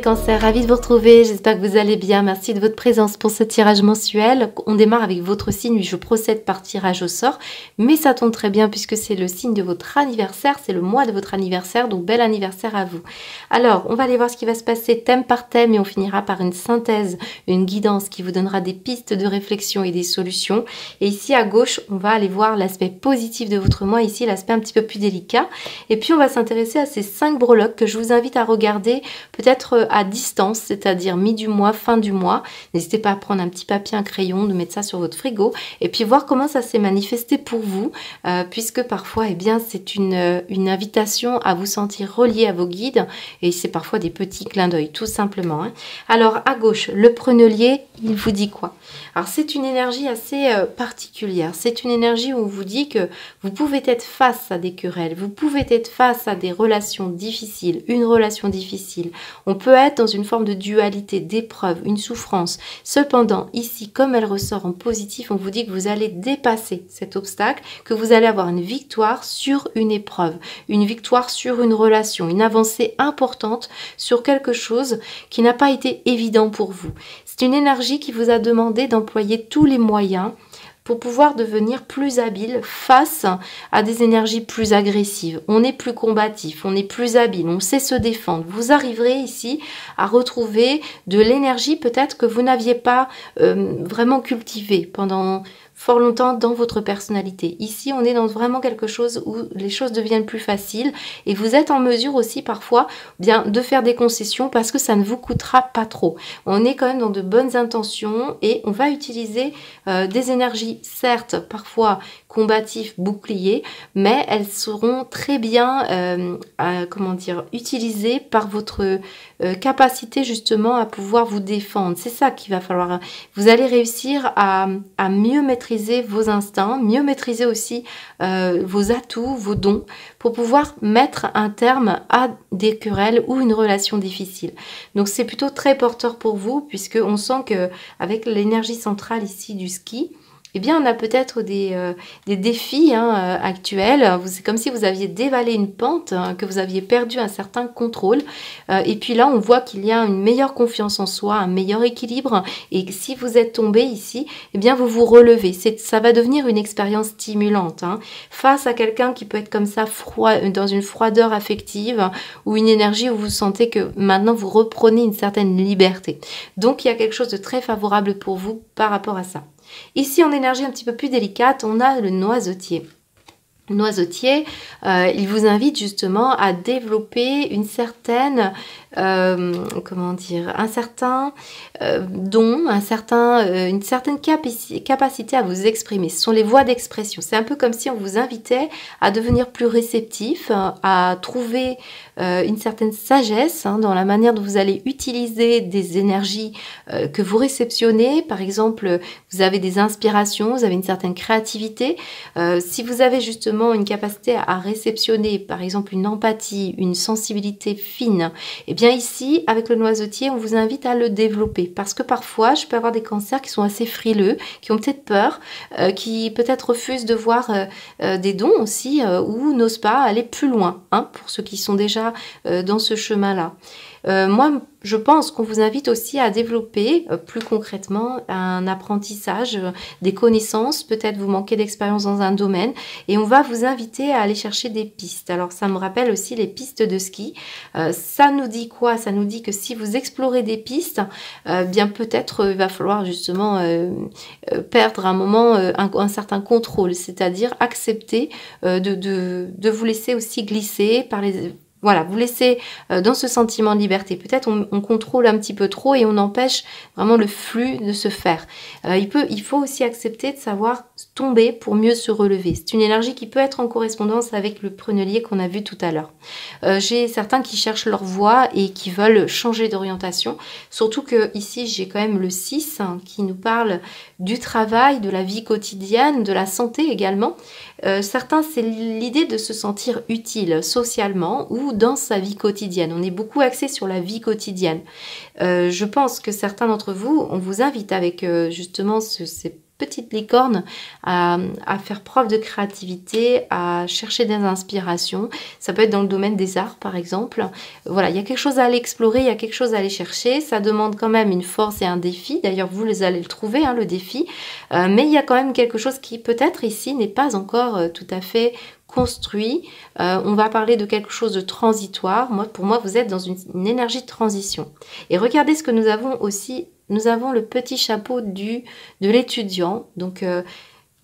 Cancer, ravie de vous retrouver, j'espère que vous allez bien, merci de votre présence pour ce tirage mensuel. On démarre avec votre signe, je procède par tirage au sort, mais ça tombe très bien puisque c'est le signe de votre anniversaire, c'est le mois de votre anniversaire, donc bel anniversaire à vous. Alors, on va aller voir ce qui va se passer thème par thème et on finira par une synthèse, une guidance qui vous donnera des pistes de réflexion et des solutions. Et ici à gauche, on va aller voir l'aspect positif de votre mois, ici l'aspect un petit peu plus délicat. Et puis on va s'intéresser à ces 5 breloques que je vous invite à regarder peut-être à distance, c'est-à-dire mi du mois, fin du mois. N'hésitez pas à prendre un petit papier, un crayon, de mettre ça sur votre frigo et puis voir comment ça s'est manifesté pour vous, puisque parfois, eh bien, c'est une invitation à vous sentir relié à vos guides et c'est parfois des petits clins d'œil, tout simplement. Alors, à gauche, le prenelier, il vous dit quoi? Alors, c'est une énergie assez particulière. C'est une énergie où on vous dit que vous pouvez être face à des querelles, vous pouvez être face à des relations difficiles, une relation difficile. On peut être dans une forme de dualité, d'épreuve, une souffrance. Cependant, ici, comme elle ressort en positif, on vous dit que vous allez dépasser cet obstacle, que vous allez avoir une victoire sur une épreuve, une victoire sur une relation, une avancée importante sur quelque chose qui n'a pas été évident pour vous. C'est une énergie qui vous a demandé d'employer tous les moyens pour pouvoir devenir plus habile face à des énergies plus agressives. On est plus combatif, on est plus habile, on sait se défendre. Vous arriverez ici à retrouver de l'énergie peut-être que vous n'aviez pas vraiment cultivée pendant fort longtemps dans votre personnalité. Ici, on est dans vraiment quelque chose où les choses deviennent plus faciles et vous êtes en mesure aussi parfois bien de faire des concessions parce que ça ne vous coûtera pas trop. On est quand même dans de bonnes intentions et on va utiliser des énergies, certes, parfois combatives, boucliers, mais elles seront très bien comment dire, utilisées par votre capacité justement à pouvoir vous défendre. C'est ça qu'il va falloir. Vous allez réussir à mieux maîtriser vos instincts, mieux maîtriser aussi vos atouts, vos dons, pour pouvoir mettre un terme à des querelles ou une relation difficile. Donc c'est plutôt très porteur pour vous, puisque on sent que avec l'énergie centrale ici du ski, eh bien, on a peut-être des défis actuels. C'est comme si vous aviez dévalé une pente, que vous aviez perdu un certain contrôle. Et puis là, on voit qu'il y a une meilleure confiance en soi, un meilleur équilibre. Et si vous êtes tombé ici, eh bien, vous vous relevez. Ça va devenir une expérience stimulante. Face à quelqu'un qui peut être comme ça, froid, dans une froideur affective ou une énergie où vous sentez que maintenant, vous reprenez une certaine liberté. Donc, il y a quelque chose de très favorable pour vous par rapport à ça. Ici, en énergie un petit peu plus délicate, on a le noisetier. Le noisetier, il vous invite justement à développer une certaine, comment dire, un certain don, une certaine capacité à vous exprimer. Ce sont les voies d'expression. C'est un peu comme si on vous invitait à devenir plus réceptif, à trouver une certaine sagesse dans la manière dont vous allez utiliser des énergies que vous réceptionnez. Par exemple, vous avez des inspirations, vous avez une certaine créativité. Si vous avez justement une capacité à réceptionner, par exemple, une empathie, une sensibilité fine, et bien ici, avec le noisetier, on vous invite à le développer. Parce que parfois, je peux avoir des cancers qui sont assez frileux, qui ont peut-être peur, qui peut-être refusent de voir des dons aussi, ou n'osent pas aller plus loin, pour ceux qui sont déjà dans ce chemin-là. Moi, je pense qu'on vous invite aussi à développer plus concrètement un apprentissage, des connaissances. Peut-être vous manquez d'expérience dans un domaine et on va vous inviter à aller chercher des pistes. Alors, ça me rappelle aussi les pistes de ski. Ça nous dit quoi? Ça nous dit que si vous explorez des pistes, bien peut-être il va falloir justement perdre un moment un certain contrôle, c'est-à-dire accepter de vous laisser aussi glisser par les... Voilà, vous laissez dans ce sentiment de liberté. Peut-être on contrôle un petit peu trop et on empêche vraiment le flux de se faire. Il faut aussi accepter de savoir tomber pour mieux se relever. C'est une énergie qui peut être en correspondance avec le prenelier qu'on a vu tout à l'heure. J'ai certains qui cherchent leur voie et qui veulent changer d'orientation. Surtout que ici, j'ai quand même le 6 qui nous parle du travail, de la vie quotidienne, de la santé également. Certains, c'est l'idée de se sentir utile socialement ou dans sa vie quotidienne. On est beaucoup axé sur la vie quotidienne. Je pense que certains d'entre vous, on vous invite avec justement ces petite licorne à faire preuve de créativité, à chercher des inspirations. Ça peut être dans le domaine des arts, par exemple. Voilà, il y a quelque chose à aller explorer, il y a quelque chose à aller chercher. Ça demande quand même une force et un défi. D'ailleurs, vous allez le trouver, hein, le défi. Mais il y a quand même quelque chose qui, peut-être ici, n'est pas encore tout à fait construit. On va parler de quelque chose de transitoire. Pour moi, vous êtes dans une énergie de transition. Et regardez ce que nous avons aussi. Nous avons le petit chapeau de l'étudiant. Donc,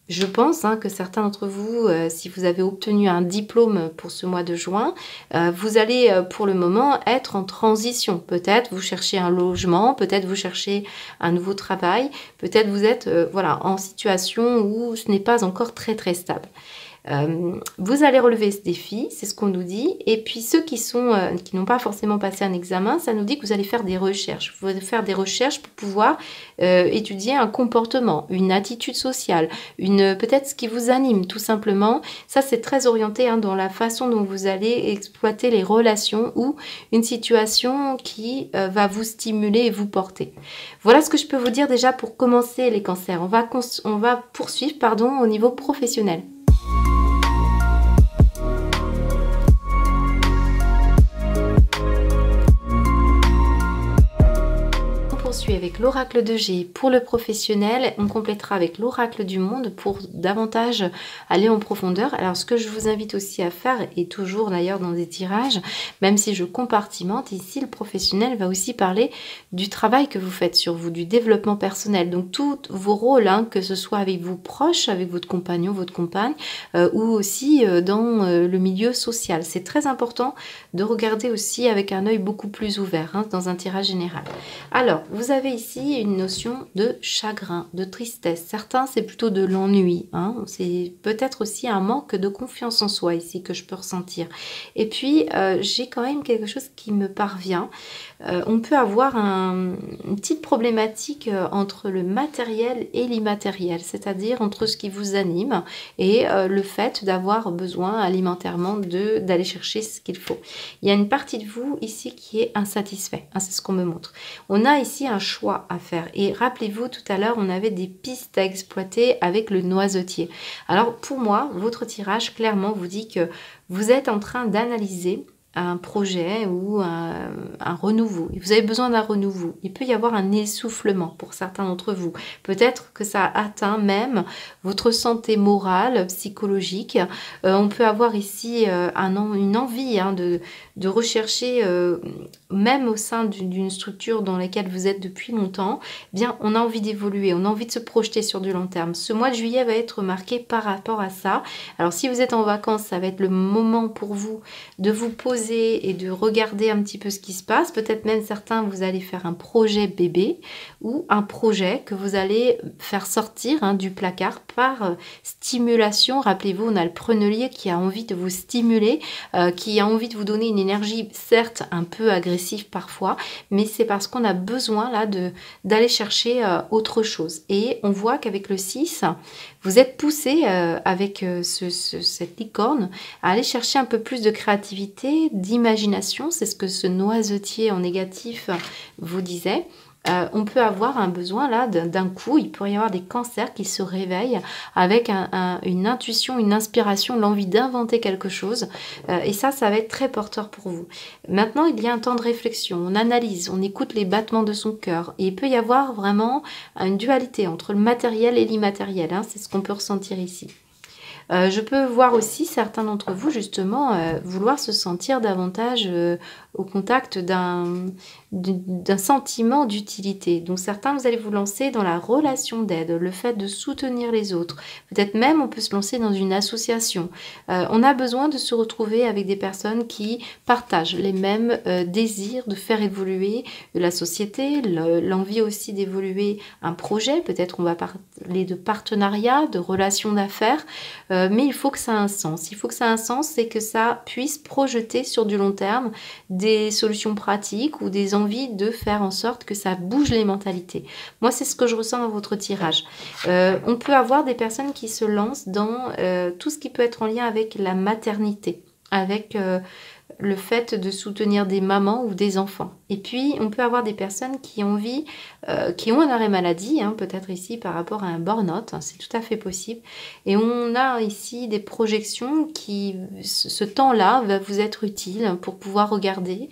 je pense que certains d'entre vous, si vous avez obtenu un diplôme pour ce mois de juin, vous allez pour le moment être en transition. Peut-être vous cherchez un logement, peut-être vous cherchez un nouveau travail, peut-être vous êtes voilà, en situation où ce n'est pas encore très très stable. Vous allez relever ce défi, c'est ce qu'on nous dit. Et puis ceux qui n'ont pas forcément passé un examen, ça nous dit que vous allez faire des recherches. Vous allez faire des recherches pour pouvoir étudier un comportement, une attitude sociale, peut-être ce qui vous anime tout simplement. Ça, c'est très orienté dans la façon dont vous allez exploiter les relations ou une situation qui va vous stimuler et vous porter. Voilà ce que je peux vous dire déjà pour commencer les cancers. On va poursuivre au niveau professionnel. Avec l'oracle de G pour le professionnel, on complétera avec l'oracle du monde pour davantage aller en profondeur. Alors ce que je vous invite aussi à faire, et toujours d'ailleurs dans des tirages, même si je compartimente, ici le professionnel va aussi parler du travail que vous faites sur vous, du développement personnel. Donc tous vos rôles, que ce soit avec vos proches, avec votre compagnon, votre compagne, ou aussi dans le milieu social. C'est très important de regarder aussi avec un œil beaucoup plus ouvert dans un tirage général. Alors, vous avez ici une notion de chagrin, de tristesse. Certains, c'est plutôt de l'ennui. C'est peut-être aussi un manque de confiance en soi ici que je peux ressentir. Et puis, j'ai quand même quelque chose qui me parvient. On peut avoir une petite problématique entre le matériel et l'immatériel, c'est-à-dire entre ce qui vous anime et le fait d'avoir besoin alimentairement d'aller chercher ce qu'il faut. Il y a une partie de vous ici qui est insatisfait, c'est ce qu'on me montre. On a ici un choix à faire et rappelez-vous, tout à l'heure, on avait des pistes à exploiter avec le noisetier. Alors pour moi, votre tirage clairement vous dit que vous êtes en train d'analyser un projet ou un renouveau. Vous avez besoin d'un renouveau. Il peut y avoir un essoufflement pour certains d'entre vous. Peut-être que ça atteint même votre santé morale, psychologique. On peut avoir ici une envie de rechercher, même au sein d'une structure dans laquelle vous êtes depuis longtemps, bien on a envie d'évoluer, on a envie de se projeter sur du long terme. Ce mois de juillet va être marqué par rapport à ça. Alors si vous êtes en vacances, ça va être le moment pour vous de vous poser et de regarder un petit peu ce qui se passe. Peut-être même certains, vous allez faire un projet bébé ou un projet que vous allez faire sortir du placard par stimulation. Rappelez-vous, on a le prenelier qui a envie de vous stimuler, qui a envie de vous donner une énergie, certes un peu agressive parfois, mais c'est parce qu'on a besoin là d'aller chercher autre chose. Et on voit qu'avec le 6, vous êtes poussé avec cette licorne à aller chercher un peu plus de créativité, d'imagination. C'est ce que ce noisetier en négatif vous disait. On peut avoir un besoin là d'un coup, il pourrait y avoir des cancers qui se réveillent avec une intuition, une inspiration, l'envie d'inventer quelque chose et ça va être très porteur pour vous. Maintenant, il y a un temps de réflexion, on analyse, on écoute les battements de son cœur et il peut y avoir vraiment une dualité entre le matériel et l'immatériel, c'est ce qu'on peut ressentir ici. Je peux voir aussi certains d'entre vous justement vouloir se sentir davantage au contact d'un sentiment d'utilité. Donc certains, vous allez vous lancer dans la relation d'aide, le fait de soutenir les autres. Peut-être même on peut se lancer dans une association. On a besoin de se retrouver avec des personnes qui partagent les mêmes désirs de faire évoluer la société, l'envie aussi d'évoluer un projet. Peut-être on va parler de partenariat, de relations d'affaires. Mais il faut que ça ait un sens. Il faut que ça ait un sens et que ça puisse projeter sur du long terme des solutions pratiques ou des envies de faire en sorte que ça bouge les mentalités. Moi, c'est ce que je ressens dans votre tirage. On peut avoir des personnes qui se lancent dans tout ce qui peut être en lien avec la maternité, avec le fait de soutenir des mamans ou des enfants. Et puis, on peut avoir des personnes qui ont envie, qui ont un arrêt maladie, hein, peut-être ici par rapport à un burn-out, hein, c'est tout à fait possible. Et on a ici des projections qui, ce temps-là va vous être utile pour pouvoir regarder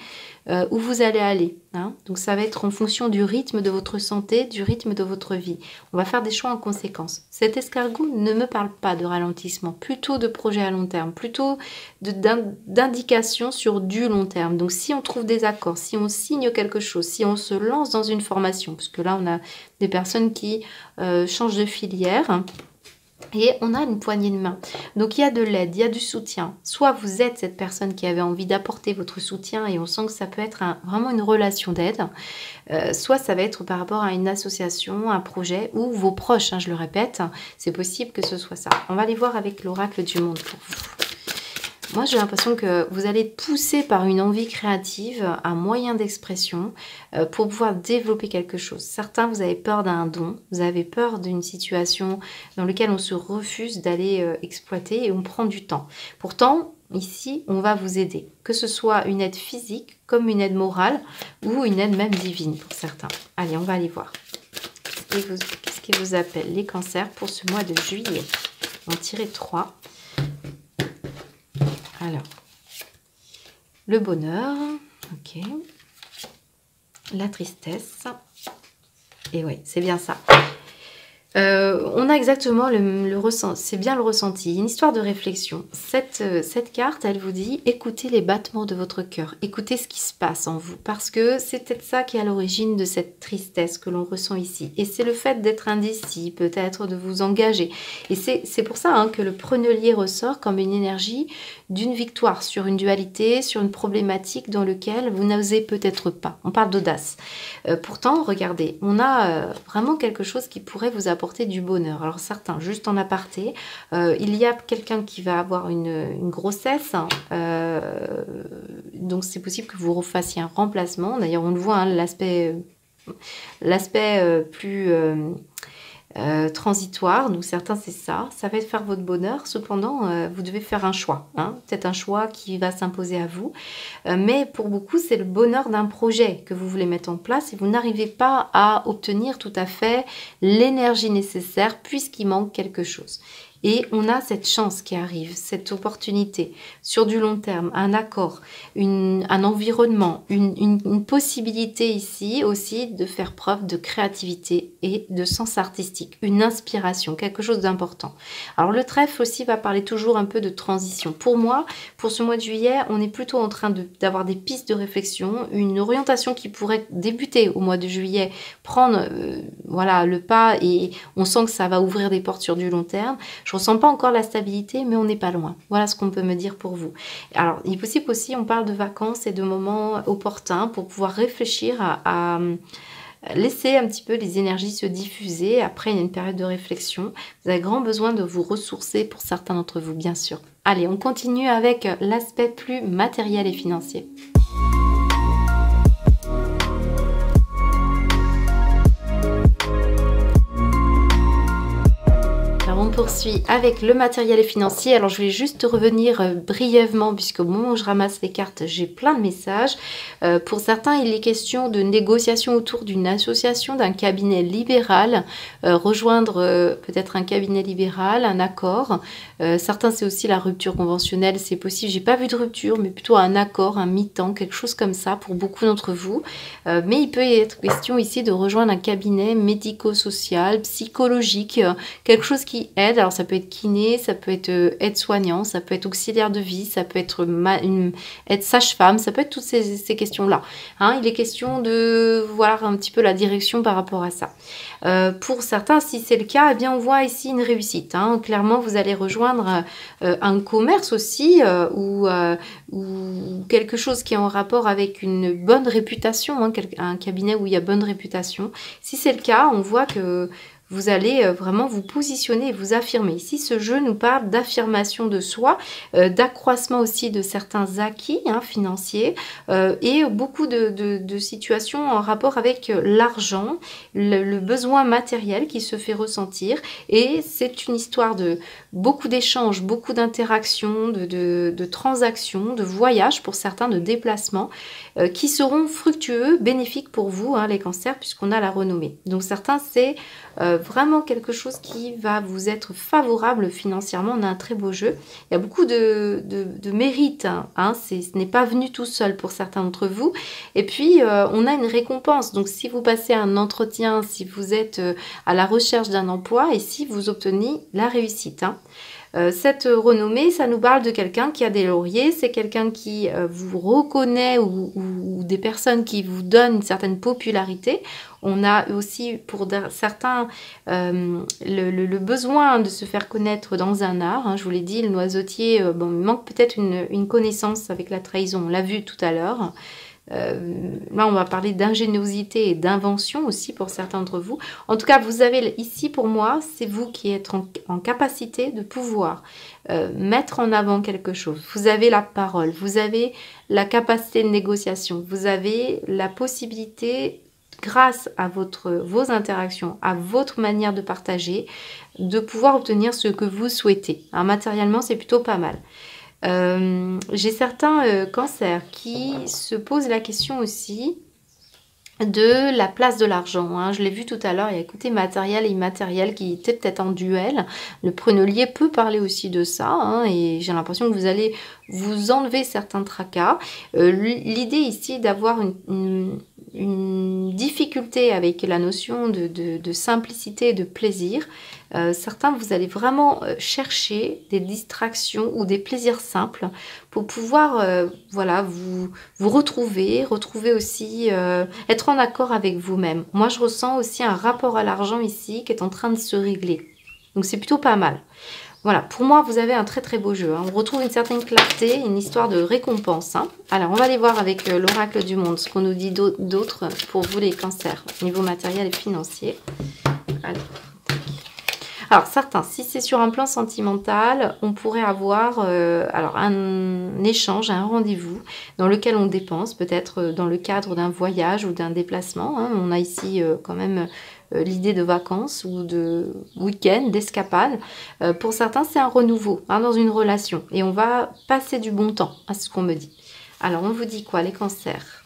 où vous allez aller. Hein. Donc ça va être en fonction du rythme de votre santé, du rythme de votre vie. On va faire des choix en conséquence. Cet escargot ne me parle pas de ralentissement, plutôt de projet à long terme, plutôt d'indications sur du long terme. Donc si on trouve des accords, si on signe quelque chose, si on se lance dans une formation, parce que là on a des personnes qui changent de filière, et on a une poignée de main. Donc il y a de l'aide, il y a du soutien. Soit vous êtes cette personne qui avait envie d'apporter votre soutien et on sent que ça peut être vraiment une relation d'aide. Soit ça va être par rapport à une association, un projet ou vos proches, hein, je le répète. C'est possible que ce soit ça. On va aller voir avec l'oracle du monde pour vous. Moi, j'ai l'impression que vous allez être poussé par une envie créative, un moyen d'expression pour pouvoir développer quelque chose. Certains, vous avez peur d'un don, vous avez peur d'une situation dans laquelle on se refuse d'aller exploiter et on prend du temps. Pourtant, ici, on va vous aider, que ce soit une aide physique comme une aide morale ou une aide même divine pour certains. Allez, on va aller voir. Qu'est-ce qui vous appelle les cancers pour ce mois de juillet? On va en tirer 3. Alors, le bonheur, ok, la tristesse, et oui, c'est bien ça. On a exactement le ressenti, c'est bien le ressenti, une histoire de réflexion. Cette carte, elle vous dit, écoutez les battements de votre cœur, écoutez ce qui se passe en vous, parce que c'est peut-être ça qui est à l'origine de cette tristesse que l'on ressent ici. Et c'est le fait d'être indécis, peut-être de vous engager. Et c'est pour ça hein, que le prenelier ressort comme une énergie d'une victoire sur une dualité, sur une problématique dans laquelle vous n'osez peut-être pas. On parle d'audace. Pourtant, regardez, on a vraiment quelque chose qui pourrait vous apporter du bonheur. Alors certains, juste en aparté, il y a quelqu'un qui va avoir une grossesse, hein, donc c'est possible que vous refassiez un remplacement. D'ailleurs, on le voit, hein, l'aspect plus transitoire, donc certains c'est ça va être faire votre bonheur, cependant vous devez faire un choix, hein, peut-être un choix qui va s'imposer à vous, mais pour beaucoup c'est le bonheur d'un projet que vous voulez mettre en place et vous n'arrivez pas à obtenir tout à fait l'énergie nécessaire puisqu'il manque quelque chose. Et on a cette chance qui arrive, cette opportunité sur du long terme, un accord, un environnement, une possibilité ici aussi de faire preuve de créativité et de sens artistique, une inspiration, quelque chose d'important. Alors le trèfle aussi va parler toujours un peu de transition. Pour moi, pour ce mois de juillet, on est plutôt en train d'avoir des pistes de réflexion, une orientation qui pourrait débuter au mois de juillet, prendre voilà, le pas et on sent que ça va ouvrir des portes sur du long terme. Je ne ressens pas encore la stabilité, mais on n'est pas loin. Voilà ce qu'on peut me dire pour vous. Alors, il est possible aussi, on parle de vacances et de moments opportuns pour pouvoir réfléchir à laisser un petit peu les énergies se diffuser. Après, il y a une période de réflexion. Vous avez grand besoin de vous ressourcer pour certains d'entre vous, bien sûr. Allez, on continue avec l'aspect plus matériel et financier. On poursuit avec le matériel et financier. Alors je vais juste revenir brièvement puisque au moment où je ramasse les cartes, j'ai plein de messages. Pour certains, il est question de négociation autour d'une association, d'un cabinet libéral, rejoindre peut-être un cabinet libéral, un accord. Certains, c'est aussi la rupture conventionnelle, c'est possible. J'ai pas vu de rupture, mais plutôt un accord, un mi-temps, quelque chose comme ça pour beaucoup d'entre vous. Mais il peut y être question ici de rejoindre un cabinet médico-social, psychologique, quelque chose qui aide. Alors ça peut être kiné, ça peut être aide-soignant, ça peut être auxiliaire de vie, ça peut être une aide sage-femme, ça peut être toutes ces questions-là. Hein, il est question de voir un petit peu la direction par rapport à ça. Pour certains, si c'est le cas, eh bien on voit ici une réussite. Hein. Clairement, vous allez rejoindre un commerce aussi ou quelque chose qui est en rapport avec une bonne réputation, hein, un cabinet où il y a bonne réputation. Si c'est le cas, on voit que vous allez vraiment vous positionner et vous affirmer. Ici, ce jeu nous parle d'affirmation de soi, d'accroissement aussi de certains acquis financiers et beaucoup de situations en rapport avec l'argent, le besoin matériel qui se fait ressentir. Et c'est une histoire de beaucoup d'échanges, beaucoup d'interactions, de transactions, de voyages pour certains, de déplacements qui seront fructueux, bénéfiques pour vous, les cancers, puisqu'on a la renommée. Donc certains, c'est vraiment quelque chose qui va vous être favorable financièrement. On a un très beau jeu. Il y a beaucoup de mérite. Ce n'est pas venu tout seul pour certains d'entre vous. Et puis, on a une récompense. Donc si vous passez un entretien, si vous êtes à la recherche d'un emploi et si vous obtenez la réussite. Cette renommée, ça nous parle de quelqu'un qui a des lauriers, c'est quelqu'un qui vous reconnaît ou des personnes qui vous donnent une certaine popularité. On a aussi pour certains le besoin de se faire connaître dans un art. Je vous l'ai dit, le noisetier, il manque peut-être une connaissance avec la trahison, on l'a vu tout à l'heure. Là, on va parler d'ingéniosité et d'invention aussi pour certains d'entre vous. En tout cas, vous avez ici, pour moi, c'est vous qui êtes en capacité de pouvoir mettre en avant quelque chose. Vous avez la parole, vous avez la capacité de négociation, vous avez la possibilité, grâce à vos interactions, à votre manière de partager, de pouvoir obtenir ce que vous souhaitez. Matériellement, c'est plutôt pas mal. J'ai certains cancers qui se posent la question aussi de la place de l'argent. Je l'ai vu tout à l'heure, il y a côté matériel et immatériel qui était peut-être en duel. Le prunelier peut parler aussi de ça, et j'ai l'impression que vous allez vous enlever certains tracas. L'idée ici d'avoir une difficulté avec la notion de simplicité et de plaisir. Certains, vous allez vraiment chercher des distractions ou des plaisirs simples pour pouvoir vous retrouver aussi, être en accord avec vous-même. Moi, je ressens aussi un rapport à l'argent ici qui est en train de se régler. Donc, c'est plutôt pas mal. Voilà, pour moi, vous avez un très très beau jeu. On retrouve une certaine clarté, une histoire de récompense. Alors, on va aller voir avec l'oracle du monde ce qu'on nous dit d'autre pour vous les cancers, au niveau matériel et financier. Alors, certains, si c'est sur un plan sentimental, on pourrait avoir un échange, un rendez-vous dans lequel on dépense, peut-être dans le cadre d'un voyage ou d'un déplacement. On a ici quand même l'idée de vacances ou de week-end, d'escapade. Pour certains, c'est un renouveau dans une relation et on va passer du bon temps, à ce qu'on me dit. Alors, on vous dit quoi, les cancers ?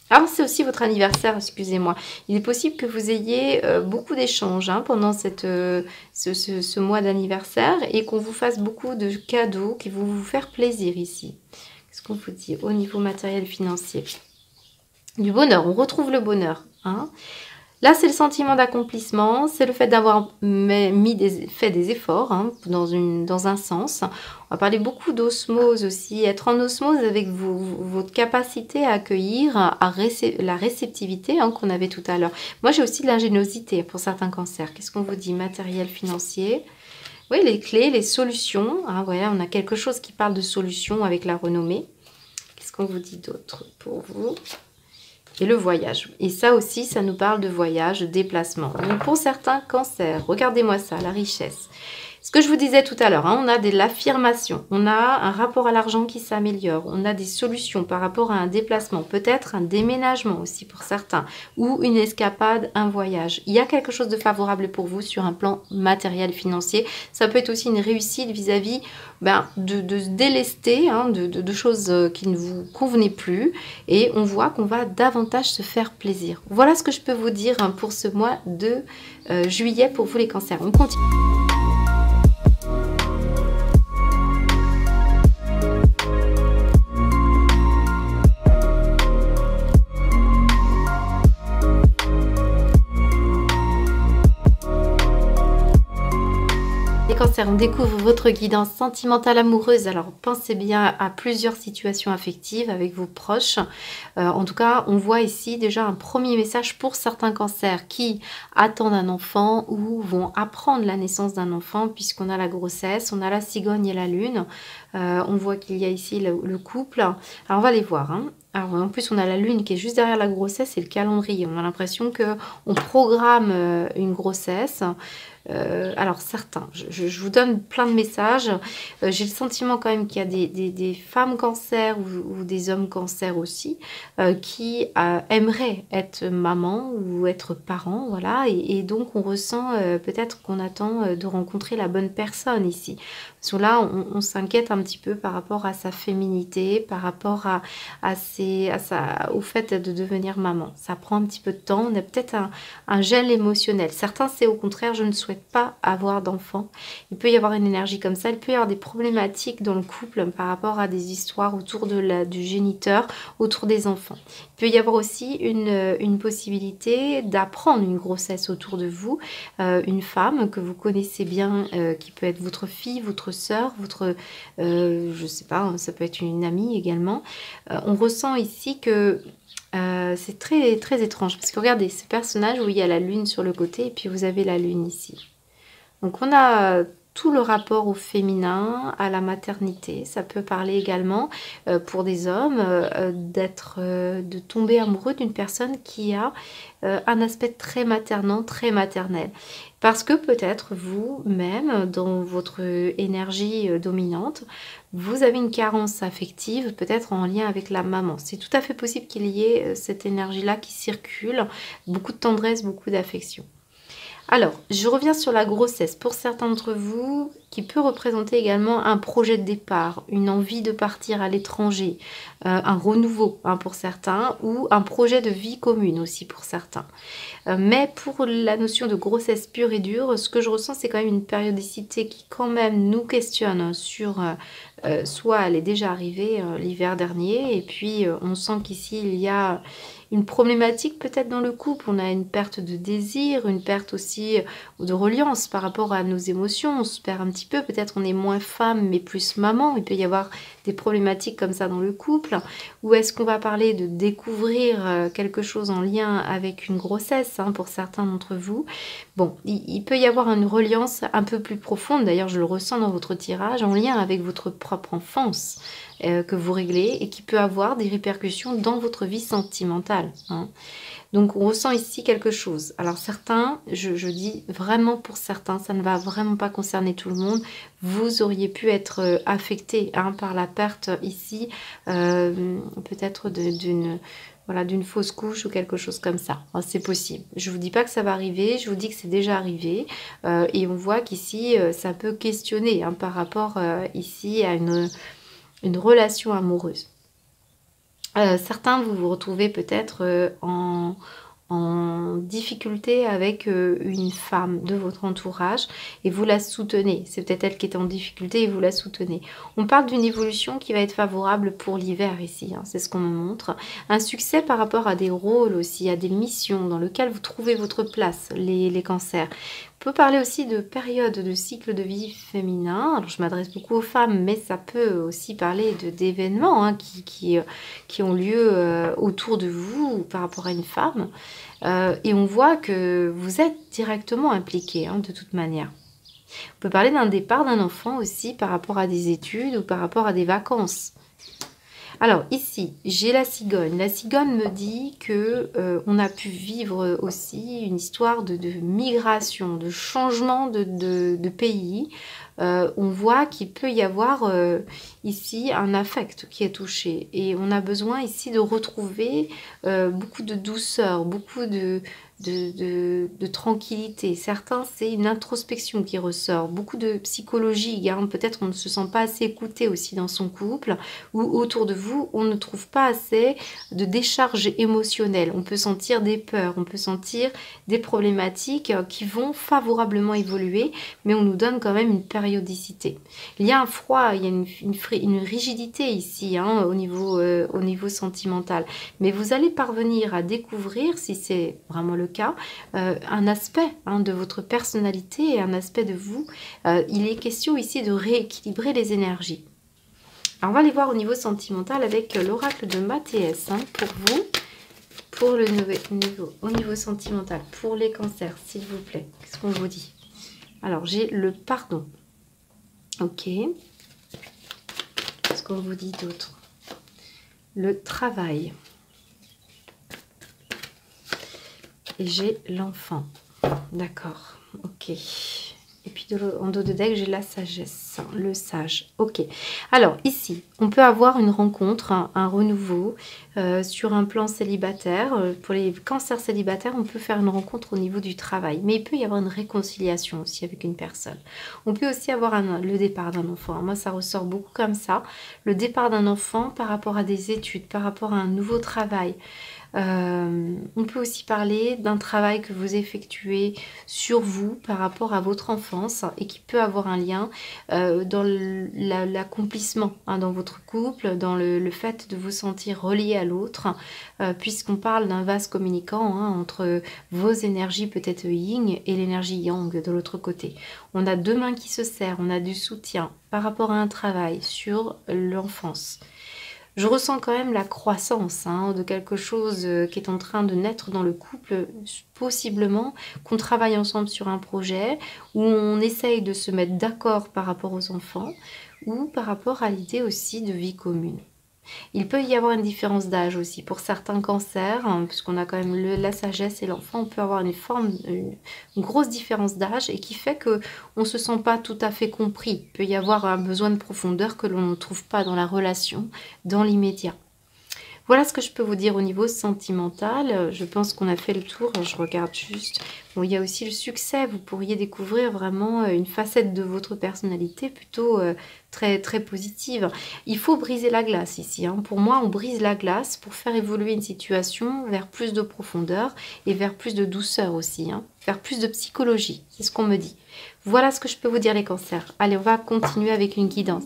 Alors, c'est aussi votre anniversaire, excusez-moi. Il est possible que vous ayez beaucoup d'échanges pendant ce mois d'anniversaire et qu'on vous fasse beaucoup de cadeaux qui vont vous faire plaisir ici. Qu'est-ce qu'on vous dit au niveau matériel financier? Du bonheur, on retrouve le bonheur. Là, c'est le sentiment d'accomplissement, c'est le fait d'avoir fait des efforts dans un sens. On va parler beaucoup d'osmose aussi, être en osmose avec votre capacité à accueillir, la réceptivité qu'on avait tout à l'heure. Moi, j'ai aussi de l'ingéniosité pour certains cancers. Qu'est-ce qu'on vous dit? Matériel, financier. Oui, les clés, les solutions. Voilà, on a quelque chose qui parle de solutions avec la renommée. Qu'est-ce qu'on vous dit d'autre pour vous? Et le voyage. Et ça aussi, ça nous parle de voyage, de déplacement. Donc pour certains cancers, regardez-moi ça, la richesse. Ce que je vous disais tout à l'heure, on a de l'affirmation, on a un rapport à l'argent qui s'améliore, on a des solutions par rapport à un déplacement, peut-être un déménagement aussi pour certains, ou une escapade, un voyage. Il y a quelque chose de favorable pour vous sur un plan matériel, financier. Ça peut être aussi une réussite vis-à-vis de se délester de choses qui ne vous convenaient plus. Et on voit qu'on va davantage se faire plaisir. Voilà ce que je peux vous dire pour ce mois de juillet pour vous les cancers. On continue. Cancer, on découvre votre guidance sentimentale amoureuse. Alors pensez bien à plusieurs situations affectives avec vos proches. En tout cas, on voit ici déjà un premier message pour certains cancers qui attendent un enfant ou vont apprendre la naissance d'un enfant, puisqu'on a la grossesse, on a la cigogne et la lune. On voit qu'il y a ici le couple. Alors on va les voir. Alors en plus on a la lune qui est juste derrière la grossesse et le calendrier. On a l'impression que on programme une grossesse. Alors certains, je vous donne plein de messages. J'ai le sentiment quand même qu'il y a des femmes cancer ou des hommes cancer aussi qui aimeraient être maman ou être parent, voilà. Et donc on ressent peut-être qu'on attend de rencontrer la bonne personne ici. Parce que là, on s'inquiète un petit peu par rapport à sa féminité, par rapport au fait de devenir maman. Ça prend un petit peu de temps. On a peut-être un gel émotionnel. Certains, c'est au contraire, je ne souhaite pas avoir d'enfant. Il peut y avoir une énergie comme ça. Il peut y avoir des problématiques dans le couple par rapport à des histoires autour du géniteur, autour des enfants. Il peut y avoir aussi une possibilité d'apprendre une grossesse autour de vous. Une femme que vous connaissez bien, qui peut être votre fille, votre sœur, je sais pas, hein, ça peut être une amie également. On ressent ici que c'est très, très étrange. Parce que regardez, ce personnage où il y a la lune sur le côté et puis vous avez la lune ici. Donc on a tout le rapport au féminin, à la maternité. Ça peut parler également pour des hommes de tomber amoureux d'une personne qui a un aspect très maternant, très maternel. Parce que peut-être vous-même, dans votre énergie dominante, vous avez une carence affective, peut-être en lien avec la maman. C'est tout à fait possible qu'il y ait cette énergie-là qui circule, beaucoup de tendresse, beaucoup d'affection. Alors, je reviens sur la grossesse. Pour certains d'entre vous, qui peut représenter également un projet de départ, une envie de partir à l'étranger, un renouveau pour certains, ou un projet de vie commune aussi pour certains. Mais pour la notion de grossesse pure et dure, ce que je ressens, c'est quand même une périodicité qui quand même nous questionne sur... soit elle est déjà arrivée l'hiver dernier, et puis on sent qu'ici il y a une problématique peut-être dans le couple, on a une perte de désir, une perte aussi de reliance par rapport à nos émotions, on se perd un petit peu, peut-être on est moins femme mais plus maman, il peut y avoir des problématiques comme ça dans le couple, ou est-ce qu'on va parler de découvrir quelque chose en lien avec une grossesse pour certains d'entre vous. Bon, il peut y avoir une reliance un peu plus profonde, d'ailleurs je le ressens dans votre tirage, en lien avec votre propre enfance que vous réglez et qui peut avoir des répercussions dans votre vie sentimentale. Donc on ressent ici quelque chose. Alors certains, je dis vraiment pour certains, ça ne va vraiment pas concerner tout le monde. Vous auriez pu être affecté par la perte ici, peut-être d'une fausse couche ou quelque chose comme ça. C'est possible. Je ne vous dis pas que ça va arriver, je vous dis que c'est déjà arrivé. Et on voit qu'ici, ça peut questionner par rapport ici à une relation amoureuse. Certains, vous vous retrouvez peut-être en difficulté avec une femme de votre entourage et vous la soutenez. C'est peut-être elle qui est en difficulté et vous la soutenez. On parle d'une évolution qui va être favorable pour l'hiver ici, c'est ce qu'on me montre. Un succès par rapport à des rôles aussi, à des missions dans lesquelles vous trouvez votre place, les cancers. On peut parler aussi de période de cycle de vie féminin. Alors, je m'adresse beaucoup aux femmes, mais ça peut aussi parler d'événements qui ont lieu autour de vous ou par rapport à une femme. Et on voit que vous êtes directement impliqué de toute manière. On peut parler d'un départ d'un enfant aussi par rapport à des études ou par rapport à des vacances. Alors ici, j'ai la cigogne. La cigogne me dit que on a pu vivre aussi une histoire de migration, de changement de pays. On voit qu'il peut y avoir ici un affect qui est touché. Et on a besoin ici de retrouver beaucoup de douceur, beaucoup de tranquillité. Certains, c'est une introspection qui ressort, beaucoup de psychologie. Peut-être on ne se sent pas assez écouté aussi dans son couple, ou autour de vous, on ne trouve pas assez de décharge émotionnelle. On peut sentir des peurs, on peut sentir des problématiques qui vont favorablement évoluer, mais on nous donne quand même une périodicité. Il y a un froid, il y a une rigidité ici au niveau sentimental, mais vous allez parvenir à découvrir, si c'est vraiment le cas, un aspect de votre personnalité et un aspect de vous. Il est question ici de rééquilibrer les énergies. Alors on va aller voir au niveau sentimental avec l'oracle de Mathias pour vous, pour au niveau sentimental, pour les cancers, s'il vous plaît. Qu'est-ce qu'on vous dit? Alors j'ai le pardon. Ok. Qu'est-ce qu'on vous dit d'autre? le travail. Et j'ai l'enfant. D'accord, ok. Et puis en dos de deck, j'ai la sagesse, le sage. Ok. Alors ici, on peut avoir une rencontre, un renouveau sur un plan célibataire. Pour les cancers célibataires, on peut faire une rencontre au niveau du travail. Mais il peut y avoir une réconciliation aussi avec une personne. On peut aussi avoir le départ d'un enfant. Moi, ça ressort beaucoup comme ça. Le départ d'un enfant par rapport à des études, par rapport à un nouveau travail. On peut aussi parler d'un travail que vous effectuez sur vous par rapport à votre enfance et qui peut avoir un lien dans l'accomplissement dans votre couple, dans le fait de vous sentir relié à l'autre, puisqu'on parle d'un vase communicant entre vos énergies peut-être yin et l'énergie yang de l'autre côté. On a deux mains qui se serrent, on a du soutien par rapport à un travail sur l'enfance. Je ressens quand même la croissance de quelque chose qui est en train de naître dans le couple, possiblement qu'on travaille ensemble sur un projet où on essaye de se mettre d'accord par rapport aux enfants ou par rapport à l'idée aussi de vie commune. Il peut y avoir une différence d'âge aussi. Pour certains cancers, puisqu'on a quand même la sagesse et l'enfant, on peut avoir une grosse différence d'âge et qui fait qu'on ne se sent pas tout à fait compris. Il peut y avoir un besoin de profondeur que l'on ne trouve pas dans la relation, dans l'immédiat. Voilà ce que je peux vous dire au niveau sentimental. Je pense qu'on a fait le tour. Je regarde juste. Bon, il y a aussi le succès. Vous pourriez découvrir vraiment une facette de votre personnalité plutôt très, très positive. Il faut briser la glace ici. Pour moi, on brise la glace pour faire évoluer une situation vers plus de profondeur et vers plus de douceur aussi. Vers plus de psychologie. C'est ce qu'on me dit. Voilà ce que je peux vous dire les cancers. Allez, on va continuer avec une guidance.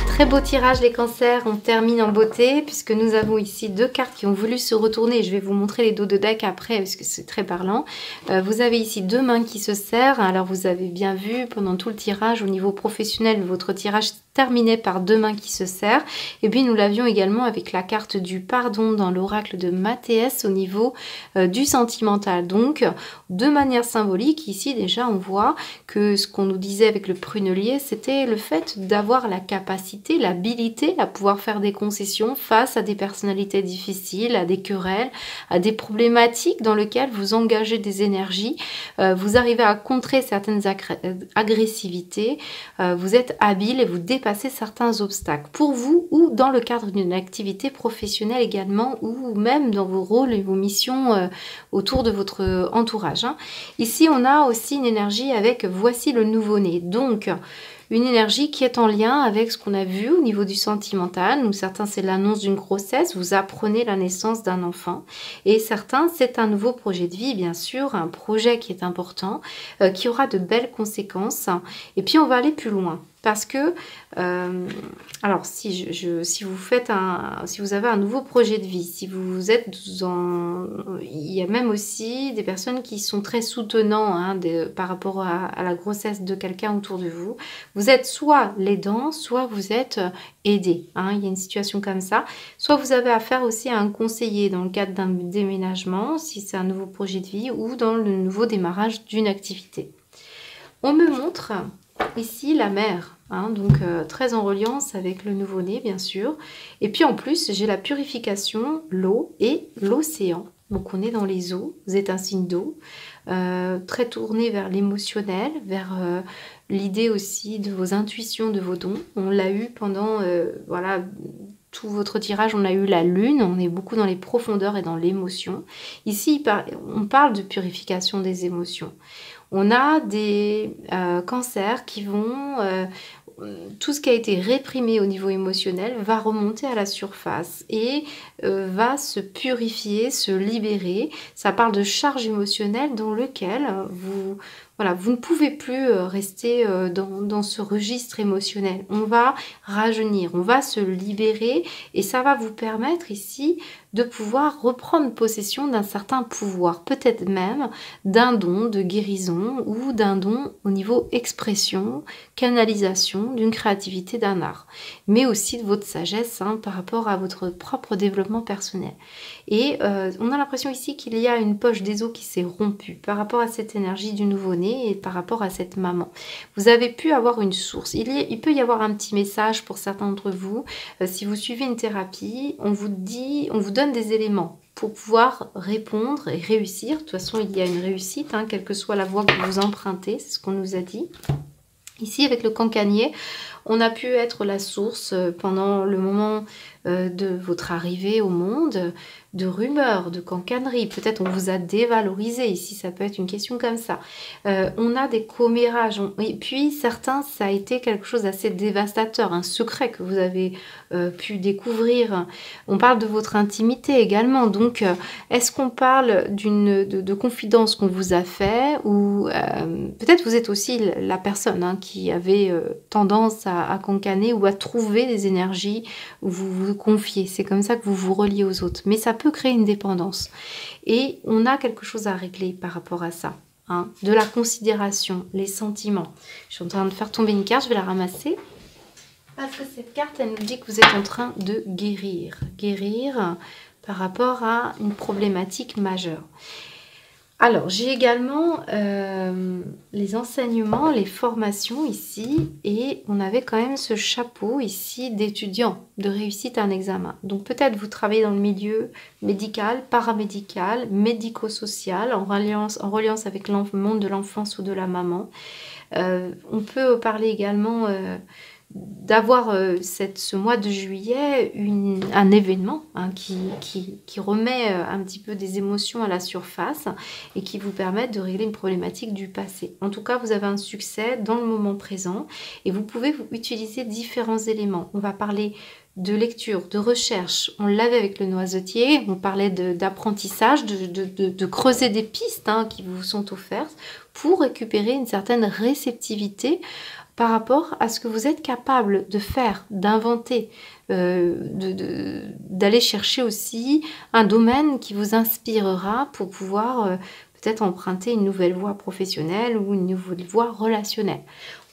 Très beau tirage les cancers, on termine en beauté puisque nous avons ici deux cartes qui ont voulu se retourner. Je vais vous montrer les dos de deck après parce que c'est très parlant. Vous avez ici deux mains qui se serrent. Alors vous avez bien vu pendant tout le tirage au niveau professionnel, votre tirage terminé par deux mains qui se serrent. Et puis nous l'avions également avec la carte du pardon dans l'oracle de Mathéès au niveau du sentimental. Donc de manière symbolique, ici déjà on voit que ce qu'on nous disait avec le prunelier, c'était le fait d'avoir la capacité, l'habilité à pouvoir faire des concessions face à des personnalités difficiles, à des querelles, à des problématiques dans lesquelles vous engagez des énergies, vous arrivez à contrer certaines agressivités, vous êtes habile et vous dépassez certains obstacles pour vous ou dans le cadre d'une activité professionnelle également ou même dans vos rôles et vos missions autour de votre entourage. Ici, on a aussi une énergie avec voici le nouveau-né. Donc, une énergie qui est en lien avec ce qu'on a vu au niveau du sentimental. Ou certains, c'est l'annonce d'une grossesse. Vous apprenez la naissance d'un enfant. Et certains, c'est un nouveau projet de vie, bien sûr. Un projet qui est important, qui aura de belles conséquences. Et puis, on va aller plus loin. Parce que, alors si vous avez un nouveau projet de vie, si vous êtes il y a même aussi des personnes qui sont très soutenants par rapport à la grossesse de quelqu'un autour de vous. Vous êtes soit l'aidant, soit vous êtes aidé. Il y a une situation comme ça. Soit vous avez affaire aussi à un conseiller dans le cadre d'un déménagement, si c'est un nouveau projet de vie, ou dans le nouveau démarrage d'une activité. On me montre ici la mer. Donc très en reliance avec le nouveau-né bien sûr. Et puis en plus j'ai la purification, l'eau et l'océan. Donc on est dans les eaux, vous êtes un signe d'eau, très tourné vers l'émotionnel, vers l'idée aussi de vos intuitions, de vos dons. On l'a eu pendant tout votre tirage, on a eu la lune, on est beaucoup dans les profondeurs et dans l'émotion. Ici on parle de purification des émotions. On a des cancers qui vont... tout ce qui a été réprimé au niveau émotionnel va remonter à la surface et va se purifier, se libérer. Ça parle de charge émotionnelle dans lequel Voilà, vous ne pouvez plus rester dans ce registre émotionnel. On va rajeunir, on va se libérer et ça va vous permettre ici de pouvoir reprendre possession d'un certain pouvoir, peut-être même d'un don de guérison ou d'un don au niveau expression, canalisation, d'une créativité, d'un art, mais aussi de votre sagesse par rapport à votre propre développement personnel. Et on a l'impression ici qu'il y a une poche des os qui s'est rompue par rapport à cette énergie du nouveau-né et par rapport à cette maman. Vous avez pu avoir une source. Il peut y avoir un petit message pour certains d'entre vous. Si vous suivez une thérapie, on vous donne des éléments pour pouvoir répondre et réussir. De toute façon, il y a une réussite, quelle que soit la voie que vous empruntez, c'est ce qu'on nous a dit. Ici, avec le cancanier, on a pu être la source pendant le moment de votre arrivée au monde, de rumeurs, de cancaneries. Peut-être on vous a dévalorisé. Ici, ça peut être une question comme ça. On a des commérages. Et puis, certains, ça a été quelque chose d'assez dévastateur, un secret que vous avez pu découvrir. On parle de votre intimité également. Donc, est-ce qu'on parle de confidence qu'on vous a fait ou peut-être vous êtes aussi la personne qui avait tendance à cancaner ou à trouver des énergies où vous vous confiez. C'est comme ça que vous vous reliez aux autres. Mais ça peut créer une dépendance. Et on a quelque chose à régler par rapport à ça. De la considération, les sentiments. Je suis en train de faire tomber une carte, je vais la ramasser. Parce que cette carte, elle nous dit que vous êtes en train de guérir. Guérir par rapport à une problématique majeure. Alors, j'ai également les enseignements, les formations ici, et on avait quand même ce chapeau ici d'étudiant, de réussite à un examen. Donc peut-être vous travaillez dans le milieu médical, paramédical, médico-social, en reliance avec le monde de l'enfance ou de la maman. On peut parler également d'avoir ce mois de juillet un événement qui remet un petit peu des émotions à la surface et qui vous permet de régler une problématique du passé. En tout cas, vous avez un succès dans le moment présent et vous pouvez utiliser différents éléments. On va parler de lecture, de recherche. On l'avait avec le noisetier, on parlait d'apprentissage, de creuser des pistes qui vous sont offertes pour récupérer une certaine réceptivité par rapport à ce que vous êtes capable de faire, d'inventer, d'aller chercher aussi un domaine qui vous inspirera pour pouvoir peut-être emprunter une nouvelle voie professionnelle ou une nouvelle voie relationnelle.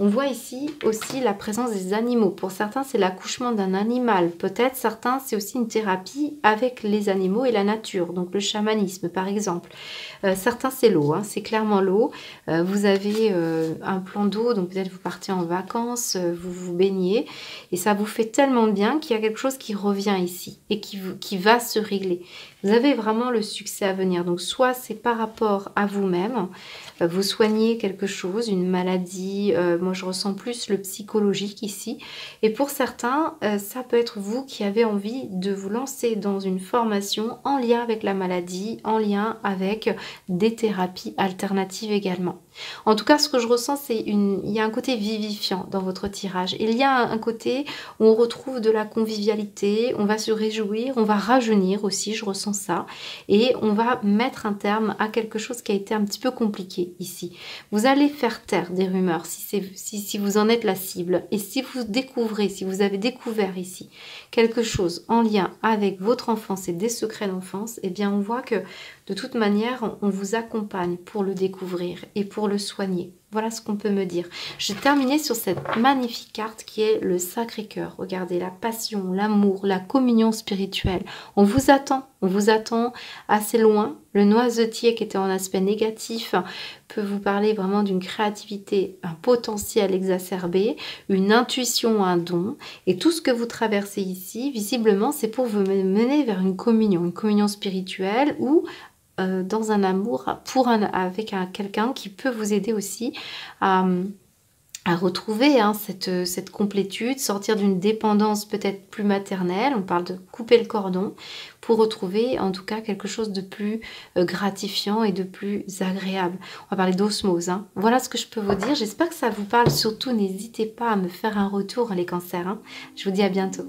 On voit ici aussi la présence des animaux. Pour certains, c'est l'accouchement d'un animal. Peut-être certains, c'est aussi une thérapie avec les animaux et la nature, donc le chamanisme par exemple. Certains, c'est l'eau, c'est clairement l'eau. Vous avez un plan d'eau, donc peut-être vous partez en vacances, vous vous baignez, et ça vous fait tellement de bien qu'il y a quelque chose qui revient ici et qui va se régler. Vous avez vraiment le succès à venir. Donc soit c'est par rapport à vous-même, vous soignez quelque chose, une maladie, moi je ressens plus le psychologique ici. Et pour certains, ça peut être vous qui avez envie de vous lancer dans une formation en lien avec la maladie, en lien avec des thérapies alternatives également. En tout cas, ce que je ressens, c'est il y a un côté vivifiant dans votre tirage. Il y a un côté où on retrouve de la convivialité, on va se réjouir, on va rajeunir aussi, je ressens ça. Et on va mettre un terme à quelque chose qui a été un petit peu compliqué ici. Vous allez faire taire des rumeurs si vous en êtes la cible. Et si vous découvrez, si vous avez découvert ici quelque chose en lien avec votre enfance et des secrets d'enfance, eh bien on voit que de toute manière, on vous accompagne pour le découvrir et pour le soigner. Voilà ce qu'on peut me dire. Je vais terminer sur cette magnifique carte qui est le Sacré-Cœur. Regardez, la passion, l'amour, la communion spirituelle. On vous attend assez loin. Le noisetier qui était en aspect négatif peut vous parler vraiment d'une créativité, un potentiel exacerbé, une intuition, un don. Et tout ce que vous traversez ici, visiblement, c'est pour vous mener vers une communion spirituelle ou dans un amour avec quelqu'un qui peut vous aider aussi à retrouver cette complétude, sortir d'une dépendance peut-être plus maternelle, on parle de couper le cordon, pour retrouver en tout cas quelque chose de plus gratifiant et de plus agréable. On va parler d'osmose. Voilà ce que je peux vous dire, j'espère que ça vous parle, surtout n'hésitez pas à me faire un retour les cancers. Je vous dis à bientôt.